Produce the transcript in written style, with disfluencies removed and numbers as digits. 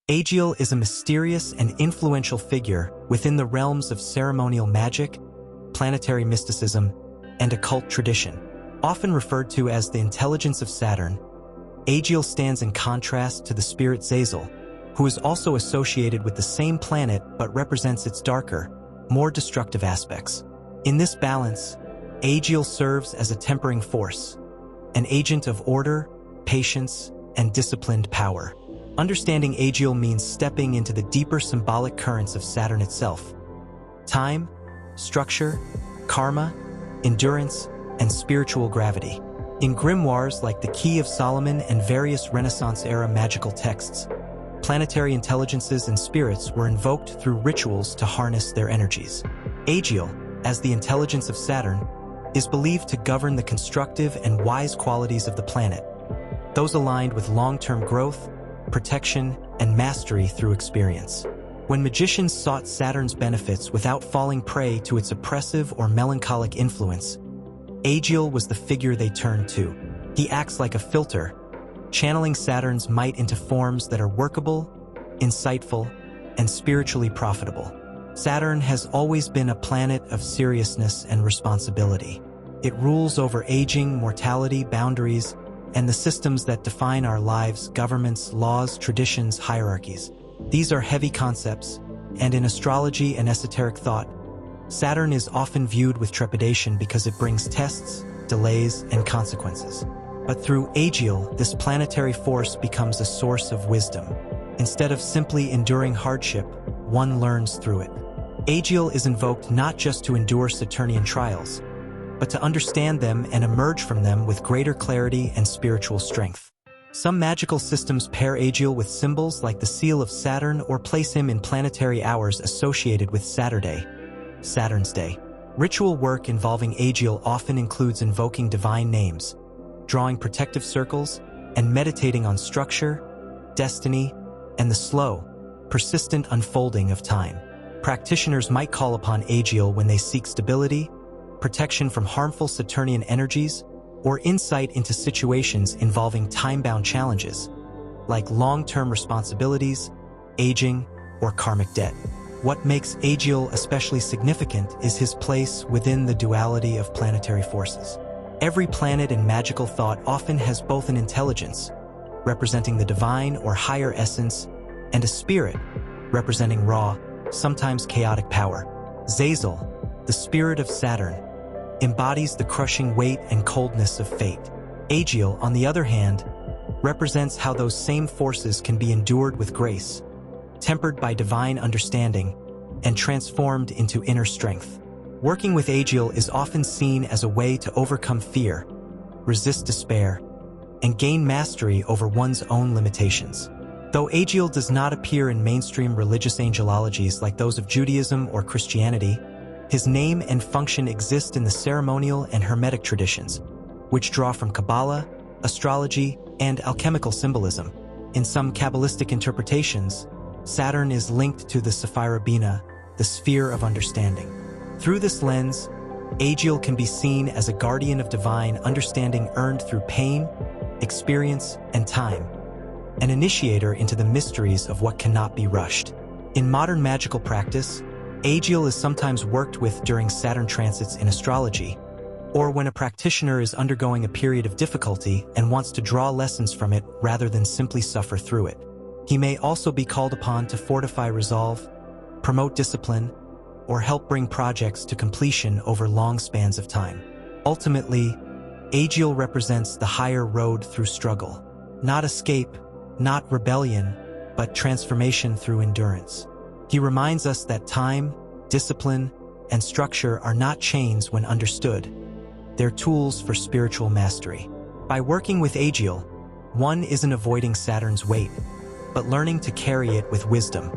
Agiel is a mysterious and influential figure within the realms of ceremonial magic, planetary mysticism, and occult tradition. Often referred to as the intelligence of Saturn, Agiel stands in contrast to the spirit Zazel, who is also associated with the same planet but represents its darker, more destructive aspects. In this balance, Agiel serves as a tempering force, an agent of order, patience, and disciplined power. Understanding Agiel means stepping into the deeper symbolic currents of Saturn itself. Time, structure, karma, endurance, and spiritual gravity. In grimoires like the Key of Solomon and various Renaissance-era magical texts, planetary intelligences and spirits were invoked through rituals to harness their energies. Agiel, as the intelligence of Saturn, is believed to govern the constructive and wise qualities of the planet, those aligned with long-term growth, protection, and mastery through experience. When magicians sought Saturn's benefits without falling prey to its oppressive or melancholic influence, Agiel was the figure they turned to. He acts like a filter, channeling Saturn's might into forms that are workable, insightful, and spiritually profitable. Saturn has always been a planet of seriousness and responsibility. It rules over aging, mortality, boundaries, and the systems that define our lives: governments, laws, traditions, hierarchies. These are heavy concepts, and in astrology and esoteric thought, Saturn is often viewed with trepidation because it brings tests, delays, and consequences. But through Agiel, this planetary force becomes a source of wisdom. Instead of simply enduring hardship, one learns through it. Agiel is invoked not just to endure Saturnian trials, but to understand them and emerge from them with greater clarity and spiritual strength. Some magical systems pair Agiel with symbols like the seal of Saturn or place him in planetary hours associated with Saturn's Day. Ritual work involving Agiel often includes invoking divine names, drawing protective circles, and meditating on structure, destiny, and the slow, persistent unfolding of time. Practitioners might call upon Agiel when they seek stability, protection from harmful Saturnian energies, or insight into situations involving time-bound challenges, like long-term responsibilities, aging, or karmic debt. What makes Agiel especially significant is his place within the duality of planetary forces. Every planet in magical thought often has both an intelligence, representing the divine or higher essence, and a spirit, representing raw, sometimes chaotic power. Zazel, the spirit of Saturn, embodies the crushing weight and coldness of fate. Agiel, on the other hand, represents how those same forces can be endured with grace, tempered by divine understanding, and transformed into inner strength. Working with Agiel is often seen as a way to overcome fear, resist despair, and gain mastery over one's own limitations. Though Agiel does not appear in mainstream religious angelologies like those of Judaism or Christianity, his name and function exist in the ceremonial and hermetic traditions, which draw from Kabbalah, astrology, and alchemical symbolism. In some Kabbalistic interpretations, Saturn is linked to the Sephira Bina, the sphere of understanding. Through this lens, Agiel can be seen as a guardian of divine understanding earned through pain, experience, and time, an initiator into the mysteries of what cannot be rushed. In modern magical practice, Agiel is sometimes worked with during Saturn transits in astrology, or when a practitioner is undergoing a period of difficulty and wants to draw lessons from it rather than simply suffer through it. He may also be called upon to fortify resolve, promote discipline, or help bring projects to completion over long spans of time. Ultimately, Agiel represents the higher road through struggle. Not escape, not rebellion, but transformation through endurance. He reminds us that time, discipline, and structure are not chains when understood. They're tools for spiritual mastery. By working with Agiel, one isn't avoiding Saturn's weight, but learning to carry it with wisdom.